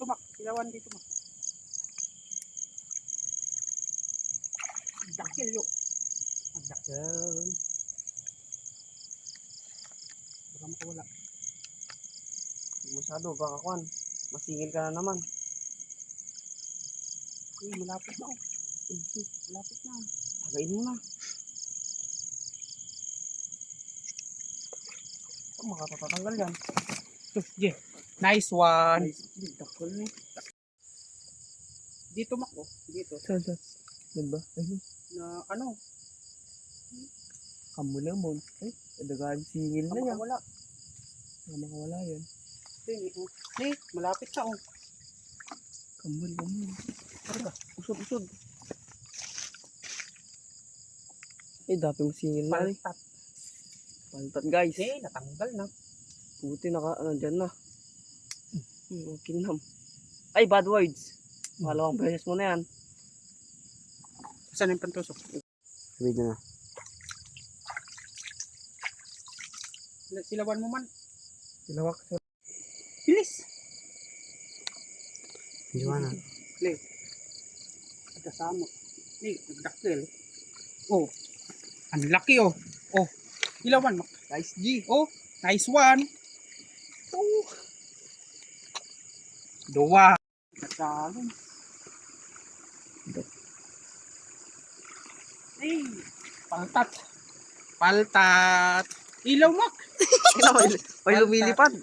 Mak. Silawan dito, Mak. Dakil yun. Dakil. Baka makawala. Masyado, baka kwan. Masingil ka na naman. Uy, malapit na. Malapit na. Tagain mo na. Makatatanggal yan. Yeah. Nice one. Nice. Dakol eh. Dito, Mak. Oh. Dito. Saan? Diba? Ayun. Na ano? Kamula mo. Ay, dagahan singil na yan. Makawala. Makawala yan. Malapit na. Oh. Kambal. Talaga. Usod. Ay, dati mong singil na eh. Paltat guys. Natanggal na. Puti nandyan na. Kinam. Ay, bad words. Malawang beses mo na yan. Saan yung pantusok? Video na. Silawan mo man. Silawak. Bilis. Diwa na. Play. Kasama. Nagdakil. Oh. Ang laki oh. Oh. Ilawan, Mak. Nice G. Oh. Nice one. Oh. Dua. Nasalong. Hey. Paltat. Ilaw, Mak. May lumilipad.